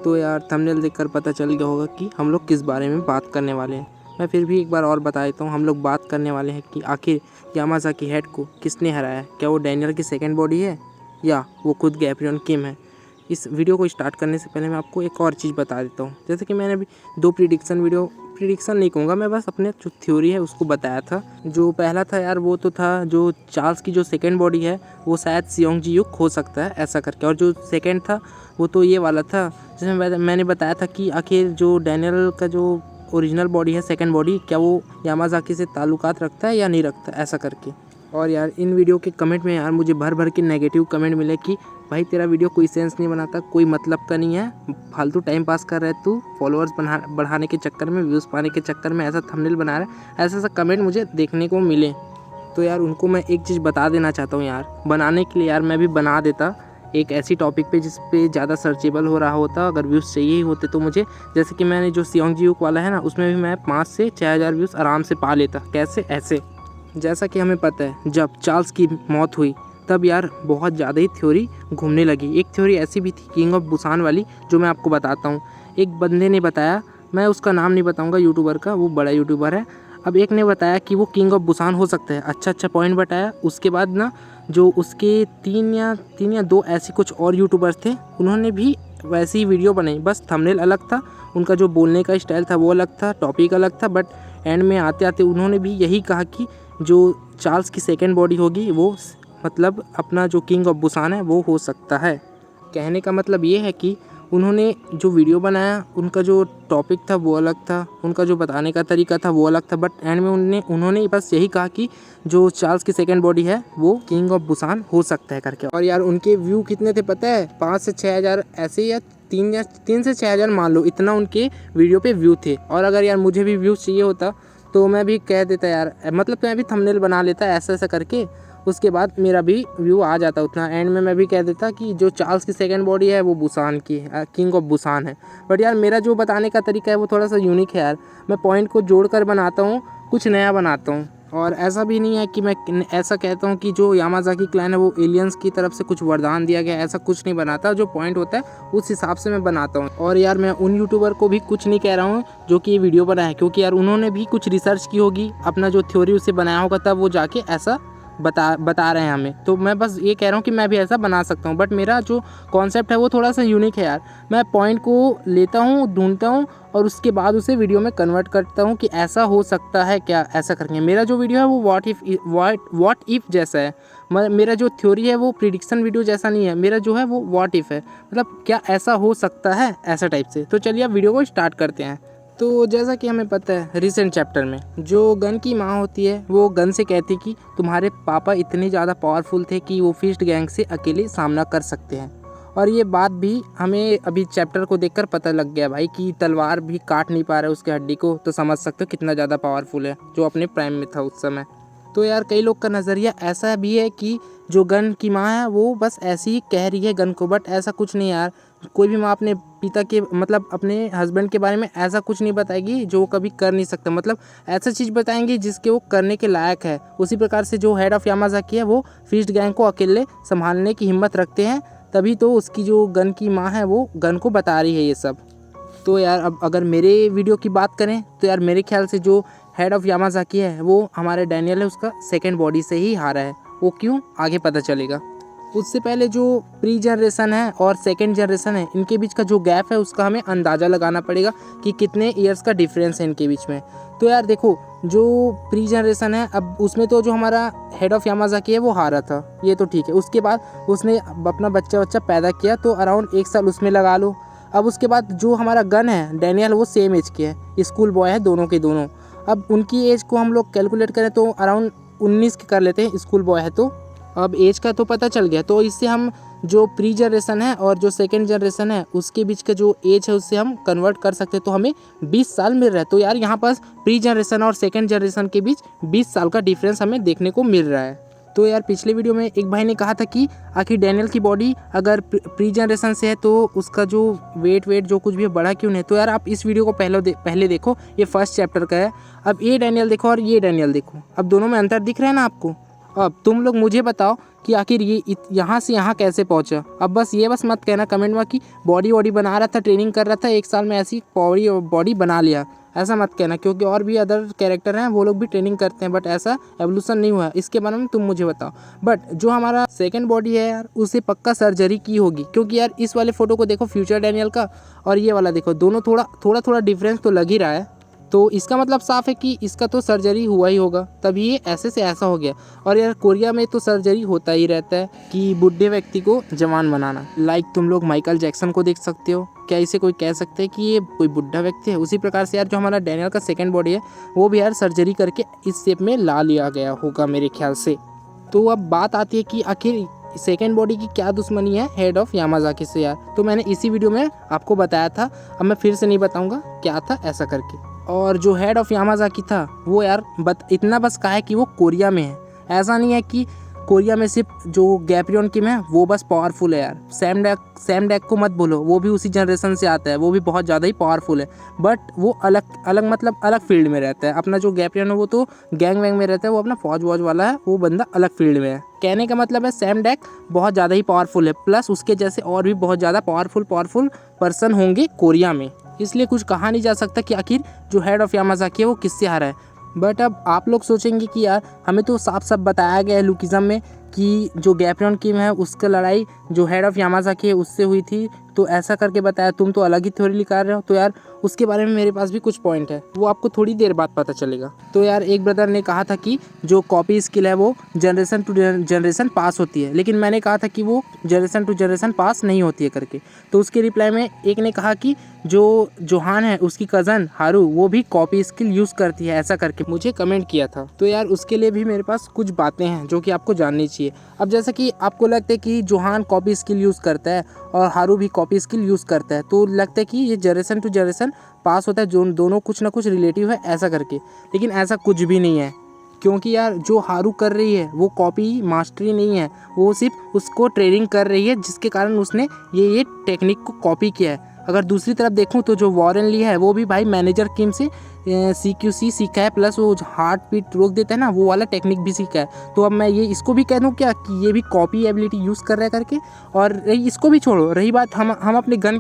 तो यार थंबनेल देखकर पता चल गया होगा कि हम लोग किस बारे में बात करने वाले हैं। मैं फिर भी एक बार और बता देता हूँ, हम लोग बात करने वाले हैं कि आखिर यामाज़ाकी हेड को किसने हराया। क्या वो डैनियल की सेकंड बॉडी है या वो खुद गैब्रियल किम है। इस वीडियो को स्टार्ट करने से पहले मैं आपको एक और चीज़ बता देता हूँ। जैसे कि मैंने अभी 2 प्रिडिक्शन नहीं कहूँगा, मैं बस अपने जो थ्योरी है उसको बताया था। जो पहला था यार वो तो था जो चार्ल्स की जो सेकंड बॉडी है वो शायद सियोंग जी युक हो सकता है ऐसा करके, और जो सेकंड था वो तो ये वाला था जिसमें मैंने बताया था कि आखिर जो डैनियल का जो ओरिजिनल बॉडी है सेकंड बॉडी, क्या वो यामाज़ाकी से ताल्लुकात रखता है या नहीं रखता ऐसा करके। और यार इन वीडियो के कमेंट में यार मुझे भर के नेगेटिव कमेंट मिले कि भाई तेरा वीडियो कोई सेंस नहीं बनाता, कोई मतलब का नहीं है, फालतू टाइम पास कर रहा है तू, फॉलोअर्स बढ़ाने के चक्कर में, व्यूज़ पाने के चक्कर में ऐसा थंबनेल बना रहा है। ऐसा कमेंट मुझे देखने को मिले। तो यार उनको मैं एक चीज़ बता देना चाहता हूँ यार, बनाने के लिए यार मैं भी बना देता एक ऐसी टॉपिक पे जिस पे ज़्यादा सर्चेबल हो रहा होता, अगर व्यूज़ चाहिए ही होते तो मुझे। जैसे कि मैंने जो सियोंग जी युक वाला है ना, उसमें भी मैं 5 से 6 हज़ार व्यूज़ आराम से पा लेता। कैसे? ऐसे। जैसा कि हमें पता है जब चार्ल्स की मौत हुई तब यार बहुत ज़्यादा ही थ्योरी घूमने लगी। एक थ्योरी ऐसी भी थी किंग ऑफ बुसान वाली, जो मैं आपको बताता हूँ। एक बंदे ने बताया, मैं उसका नाम नहीं बताऊँगा यूट्यूबर का, वो बड़ा यूट्यूबर है। अब एक ने बताया कि वो किंग ऑफ बुसान हो सकता है, अच्छा पॉइंट बताया। उसके बाद ना जो उसके तीन या 2 ऐसे कुछ और यूट्यूबर्स थे, उन्होंने भी वैसी ही वीडियो बनाई, बस थंबनेल अलग था, उनका जो बोलने का स्टाइल था वो अलग था, टॉपिक अलग था। बट एंड में आते आते उन्होंने भी यही कहा कि जो चार्ल्स की सेकंड बॉडी होगी वो मतलब अपना जो किंग ऑफ बुसान है वो हो सकता है। कहने का मतलब ये है कि उन्होंने जो वीडियो बनाया उनका जो टॉपिक था वो अलग था, उनका जो बताने का तरीका था वो अलग था। बट एंड में उन्होंने बस यही कहा कि जो चार्ल्स की सेकंड बॉडी है वो किंग ऑफ बुसान हो सकता है करके। और यार उनके व्यू कितने थे पता है? 5 से 6 हज़ार ऐसे, या 3 से 6 हज़ार मान लो, इतना उनके वीडियो पे व्यू थे। और अगर यार मुझे भी व्यूज़ चाहिए होता तो मैं भी कह देता यार, मतलब मैं भी थंबनेल बना लेता ऐसा करके, उसके बाद मेरा भी व्यू आ जाता उतना। एंड में मैं भी कह देता कि जो चार्ल्स की सेकंड बॉडी है वो बुसान की है, किंग ऑफ बुसान है। बट यार मेरा जो बताने का तरीका है वो थोड़ा सा यूनिक है यार, मैं पॉइंट को जोड़कर बनाता हूँ, कुछ नया बनाता हूँ। और ऐसा भी नहीं है कि मैं ऐसा कहता हूँ कि जो यामाज़ाकी क्लैन है वो एलियंस की तरफ से कुछ वरदान दिया गया, ऐसा कुछ नहीं बनाता। जो पॉइंट होता है उस हिसाब से मैं बनाता हूँ। और यार मैं उन यूट्यूबर को भी कुछ नहीं कह रहा हूँ जो कि ये वीडियो बनाया है, क्योंकि यार उन्होंने भी कुछ रिसर्च की होगी, अपना जो थ्योरी उसे बनाया होगा, तब वो जाके ऐसा बता रहे हैं हमें। तो मैं बस ये कह रहा हूँ कि मैं भी ऐसा बना सकता हूँ। बट मेरा जो कॉन्सेप्ट है वो थोड़ा सा यूनिक है यार, मैं पॉइंट को लेता हूँ, ढूंढता हूँ और उसके बाद उसे वीडियो में कन्वर्ट करता हूँ कि ऐसा हो सकता है क्या, ऐसा करके। मेरा जो वीडियो है वो व्हाट इफ़ जैसा है। मेरा जो थ्योरी है वो प्रिडिक्शन वीडियो जैसा नहीं है, मेरा जो है वो व्हाट इफ़ है, मतलब क्या ऐसा हो सकता है, ऐसा टाइप से। तो चलिए अब वीडियो को स्टार्ट करते हैं। तो जैसा कि हमें पता है रिसेंट चैप्टर में जो गन की माँ होती है वो गन से कहती कि तुम्हारे पापा इतने ज़्यादा पावरफुल थे कि वो फिस्ट गैंग से अकेले सामना कर सकते हैं। और ये बात भी हमें अभी चैप्टर को देखकर पता लग गया भाई कि तलवार भी काट नहीं पा रहा है उसके हड्डी को, तो समझ सकते हो कितना ज़्यादा पावरफुल है, जो अपने प्राइम में था उस समय। तो यार कई लोग का नज़रिया ऐसा भी है कि जो गन की माँ है वो बस ऐसी ही कह रही है गन को, बट ऐसा कुछ नहीं यार। कोई भी माँ अपने पिता के मतलब अपने हस्बैंड के बारे में ऐसा कुछ नहीं बताएगी जो वो कभी कर नहीं सकता, मतलब ऐसा चीज़ बताएंगी जिसके वो करने के लायक है। उसी प्रकार से जो हेड ऑफ़ यामाज़ाकी है वो फिस्ट गैंग को अकेले संभालने की हिम्मत रखते हैं, तभी तो उसकी जो गन की माँ है वो गन को बता रही है ये सब। तो यार अब अगर मेरे वीडियो की बात करें तो यार मेरे ख्याल से जो हेड ऑफ़ यामाज़ाकी है वो हमारे डैनियल है, उसका सेकेंड बॉडी से ही हारा है। वो क्यों, आगे पता चलेगा। उससे पहले जो प्री जनरेशन है और सेकेंड जनरेशन है, इनके बीच का जो गैप है उसका हमें अंदाज़ा लगाना पड़ेगा कि कितने ईयर्स का डिफरेंस है इनके बीच में। तो यार देखो जो प्री जनरेशन है, अब उसमें तो जो हमारा हेड ऑफ़ यामाज़ाकी है वो हारा था, ये तो ठीक है। उसके बाद उसने अपना बच्चा पैदा किया, तो अराउंड 1 साल उसमें लगा लो। अब उसके बाद जो हमारा गन है डैनियल, वो सेम एज के है, स्कूल बॉय है दोनों के दोनों। अब उनकी एज को हम लोग कैलकुलेट करें तो अराउंड 19 की कर लेते हैं, स्कूल बॉय है तो। अब एज का तो पता चल गया, तो इससे हम जो प्री जनरेशन है और जो सेकेंड जनरेशन है उसके बीच का जो एज है उससे हम कन्वर्ट कर सकते हैं, तो हमें 20 साल मिल रहा है। तो यार यहाँ पास प्री जनरेशन और सेकेंड जनरेशन के बीच 20 साल का डिफरेंस हमें देखने को मिल रहा है। तो यार पिछले वीडियो में एक भाई ने कहा था कि आखिर डैनियल की बॉडी अगर प्री जनरेशन से है तो उसका जो वेट जो कुछ भी है बढ़ा क्यों नहीं। तो यार आप इस वीडियो को पहले देखो, ये फर्स्ट चैप्टर का है। अब ये डैनियल देखो और ये डैनियल देखो, अब दोनों में अंतर दिख रहा है ना आपको। अब तुम लोग मुझे बताओ कि आखिर ये यहाँ से यहाँ कैसे पहुँचा। अब बस मत कहना कमेंट में कि बॉडी वॉडी बना रहा था, ट्रेनिंग कर रहा था, 1 साल में ऐसी बॉडी बना लिया, ऐसा मत कहना। क्योंकि और भी अदर कैरेक्टर हैं वो लोग भी ट्रेनिंग करते हैं, बट ऐसा एवोल्यूशन नहीं हुआ। इसके बारे में तुम मुझे बताओ। बट जो हमारा सेकंड बॉडी है यार, उसे पक्का सर्जरी की होगी। क्योंकि यार इस वाले फोटो को देखो, फ्यूचर डैनियल का, और ये वाला देखो, दोनों थोड़ा डिफरेंस तो लग ही रहा है। तो इसका मतलब साफ है कि इसका तो सर्जरी हुआ ही होगा, तभी ये ऐसे से ऐसा हो गया। और यार कोरिया में तो सर्जरी होता ही रहता है कि बुढ़े व्यक्ति को जवान बनाना। लाइक तुम लोग माइकल जैक्सन को देख सकते हो, क्या इसे कोई कह सकते हैं कि ये कोई बुढ़ा व्यक्ति है? उसी प्रकार से यार जो हमारा डैनियल का सेकंड बॉडी है वो भी यार सर्जरी करके इस शेप में ला लिया गया होगा मेरे ख्याल से। तो अब बात आती है कि आखिर सेकेंड बॉडी की क्या दुश्मनी है हेड ऑफ यामाजाकी से यार। तो मैंने इसी वीडियो में आपको बताया था, अब मैं फिर से नहीं बताऊंगा क्या था ऐसा करके। और जो हेड ऑफ यामाजाकी था वो यार इतना बस कहा है कि वो कोरिया में है। ऐसा नहीं है कि कोरिया में सिर्फ जो गैप्रियन किम है वो बस पावरफुल है यार। सैम डेक को मत बोलो, वो भी उसी जनरेशन से आता है, वो भी बहुत ज़्यादा ही पावरफुल है। बट वो अलग फील्ड में रहता है। अपना जो गैप्रियन है वो तो गैंग वैंग में रहता है, वो अपना फौज वौज वाला है, वो बंदा अलग फील्ड में है। कहने का मतलब है सैम डेक बहुत ज़्यादा ही पावरफुल है, प्लस उसके जैसे और भी बहुत ज़्यादा पावरफुल पर्सन होंगे कोरिया में। इसलिए कुछ कहा नहीं जा सकता कि आखिर जो हेड ऑफ यामाजाकी है वो किससे हारा है। बट अब आप लोग सोचेंगे कि यार हमें तो साफ बताया गया है लुकिज़म में कि जो गैप्रियन किम है उसका लड़ाई जो हेड ऑफ यामाजाकी है उससे हुई थी, तो ऐसा करके बताया। तुम तो अलग ही थ्योरी निकाल रहे हो। तो यार उसके बारे में मेरे पास भी कुछ पॉइंट है, वो आपको थोड़ी देर बाद पता चलेगा। तो यार एक ब्रदर ने कहा था कि जो कॉपी स्किल है वो जनरेशन टू जनरेशन पास होती है, लेकिन मैंने कहा था कि वो जनरेशन टू जनरेशन पास नहीं होती है करके। तो उसके रिप्लाई में एक ने कहा कि जो जोहान है उसकी कज़न हारू वो भी कॉपी स्किल यूज़ करती है, ऐसा करके मुझे कमेंट किया था। तो यार उसके लिए भी मेरे पास कुछ बातें हैं जो कि आपको जाननी चाहिए। अब जैसा कि आपको लगता है कि जोहान कॉपी स्किल यूज़ करता है और हारू भी कॉपी स्किल यूज़ करता है, तो लगता है कि ये जनरेशन टू जनरेशन पास होता है, जो दोनों कुछ ना कुछ रिलेटिव है ऐसा करके। लेकिन ऐसा कुछ भी नहीं है, क्योंकि यार जो हारू कर रही है वो कॉपी मास्टरी नहीं है, वो सिर्फ उसको ट्रेनिंग कर रही है, जिसके कारण उसने ये टेक्निक को कॉपी किया है। अगर दूसरी तरफ देखूं तो जो वॉरेन ली है वो भी भाई मैनेजर किम से CQC सीखा है, प्लस वो हार्ट बीट रोक देता है ना, वो वाला टेक्निक भी सीखा है। तो अब मैं ये इसको भी कह दूँ क्या कि ये भी कॉपी एबिलिटी यूज़ कर रहा है करके। और इसको भी छोड़ो, रही बात हम अपने गन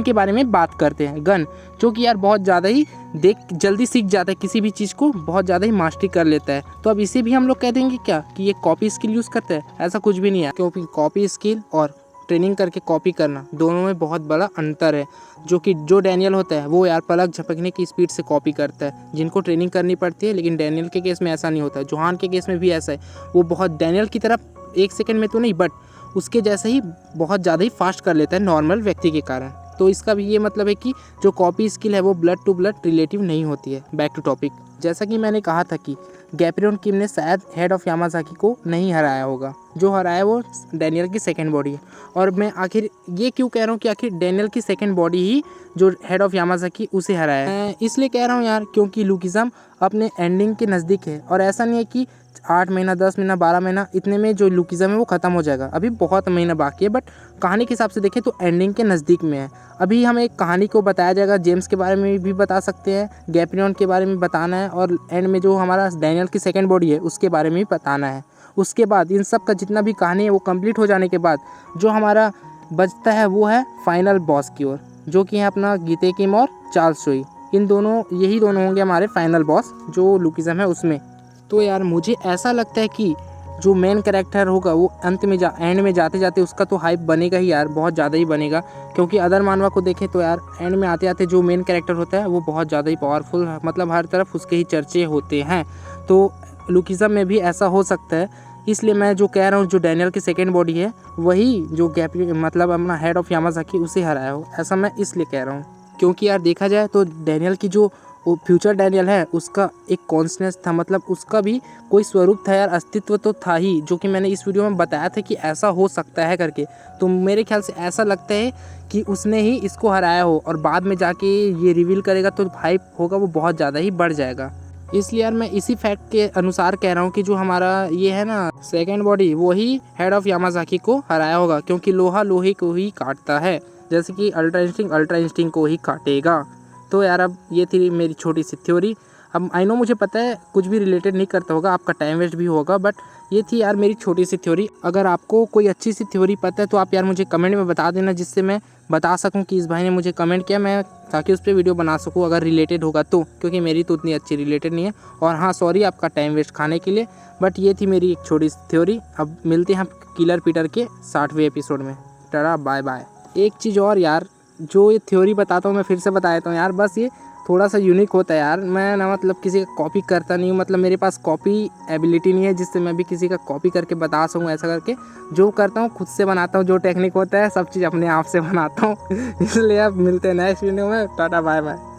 के बारे में बात करते हैं। गन जो कि यार बहुत ज़्यादा ही जल्दी सीख जाता है, किसी भी चीज़ को बहुत ज़्यादा ही मास्टरी कर लेता है। तो अब इसे भी हम लोग कह देंगे क्या कि ये कॉपी स्किल यूज़ करता है? ऐसा कुछ भी नहीं है, क्योंकि कॉपी स्किल और ट्रेनिंग करके कॉपी करना दोनों में बहुत बड़ा अंतर है। जो डैनियल होता है वो यार पलक झपकने की स्पीड से कॉपी करता है, जिनको ट्रेनिंग करनी पड़ती है। लेकिन डैनियल के केस में ऐसा नहीं होता है। जोहान के केस में भी ऐसा है, वो बहुत डैनियल की तरफ 1 सेकंड में तो नहीं, बट उसके जैसा ही बहुत ज़्यादा ही फास्ट कर लेता है नॉर्मल व्यक्ति के कारण। तो इसका भी ये मतलब है कि जो कॉपी स्किल है वो ब्लड टू ब्लड रिलेटिव नहीं होती है। बैक टू टॉपिक, जैसा कि मैंने कहा था कि गैप्रियन किम ने शायद हेड ऑफ यामाजाकी को नहीं हराया होगा, जो हराया वो डैनियल की सेकंड बॉडी है। और मैं आखिर ये क्यों कह रहा हूँ कि आखिर डैनियल की सेकंड बॉडी ही जो हेड ऑफ यामाजाकी उसे हराया है, मैं इसलिए कह रहा हूँ यार क्योंकि लुकिज़म अपने एंडिंग के नज़दीक है। और ऐसा नहीं है कि 8 महीना 10 महीना 12 महीना इतने में जो लुकिज़म है वो ख़त्म हो जाएगा, अभी बहुत महीना बाकी है। बट कहानी के हिसाब से देखें तो एंडिंग के नज़दीक में है। अभी हमें एक कहानी को बताया जाएगा, जेम्स के बारे में भी बता सकते हैं, गैप्रियन के बारे में बताना है, और एंड में जो हमारा डैनियल की सेकंड बॉडी है उसके बारे में भी बताना है। उसके बाद इन सब का जितना भी कहानी है वो कंप्लीट हो जाने के बाद जो हमारा बचता है वो है फाइनल बॉस की ओर, जो कि है अपना गीते किम और चार्ल्स सोई। यही दोनों होंगे हमारे फाइनल बॉस जो लुकिज़म है उसमें। तो यार मुझे ऐसा लगता है कि जो मेन कैरेक्टर होगा वो एंड में जाते जाते उसका तो हाइप बनेगा ही यार, बहुत ज़्यादा ही बनेगा। क्योंकि अदर मानवा को देखें तो यार एंड में आते आते जो मेन कैरेक्टर होता है वो बहुत ज़्यादा ही पावरफुल है, मतलब हर तरफ उसके ही चर्चे होते हैं। तो लुकिज़म में भी ऐसा हो सकता है, इसलिए मैं जो कह रहा हूँ जो डैनियल की सेकेंड बॉडी है वही जो मतलब अपना हेड ऑफ यामाजाकी उसे हराया हो, ऐसा मैं इसलिए कह रहा हूँ। क्योंकि यार देखा जाए तो डैनियल की जो वो फ्यूचर डैनियल है उसका एक कॉन्शनेस था, मतलब उसका भी कोई स्वरूप था यार, अस्तित्व तो था ही, जो कि मैंने इस वीडियो में बताया था कि ऐसा हो सकता है करके। तो मेरे ख्याल से ऐसा लगता है कि उसने ही इसको हराया हो, और बाद में जाके ये रिवील करेगा तो हाइप होगा वो बहुत ज़्यादा ही बढ़ जाएगा। इसलिए यार मैं इसी फैक्ट के अनुसार कह रहा हूँ कि जो हमारा ये है ना सेकेंड बॉडी वो ही हेड ऑफ यामाजाकी को हराया होगा, क्योंकि लोहा लोहे को ही काटता है, जैसे कि अल्ट्रा इंस्टिंक्ट को ही काटेगा। तो यार अब ये थी मेरी छोटी सी थ्योरी। अब आई नो मुझे पता है कुछ भी रिलेटेड नहीं करता होगा, आपका टाइम वेस्ट भी होगा, बट ये थी यार मेरी छोटी सी थ्योरी। अगर आपको कोई अच्छी सी थ्योरी पता है तो आप यार मुझे कमेंट में बता देना, जिससे मैं बता सकूं कि इस भाई ने मुझे कमेंट किया, मैं ताकि उस पर वीडियो बना सकूं अगर रिलेटेड होगा तो, क्योंकि मेरी तो उतनी अच्छी रिलेटेड नहीं है। और हाँ, सॉरी आपका टाइम वेस्ट खाने के लिए, बट ये थी मेरी एक छोटी सी थ्योरी। अब मिलते हैं किलर पीटर के 60वें एपिसोड में। Tata bye bye. एक चीज़ और यार, जो ये थ्योरी बताता हूँ मैं फिर से बता देता हूँ यार, बस ये थोड़ा सा यूनिक होता है यार। मैं ना मतलब किसी का कॉपी करता नहीं हूँ, मतलब मेरे पास कॉपी एबिलिटी नहीं है जिससे मैं भी किसी का कॉपी करके बता सकूँ ऐसा करके। जो करता हूँ खुद से बनाता हूँ, जो टेक्निक होता है सब चीज़ अपने आप से बनाता हूँ। इसलिए अब मिलते हैं नेक्स्ट वीडियो में। Tata bye bye.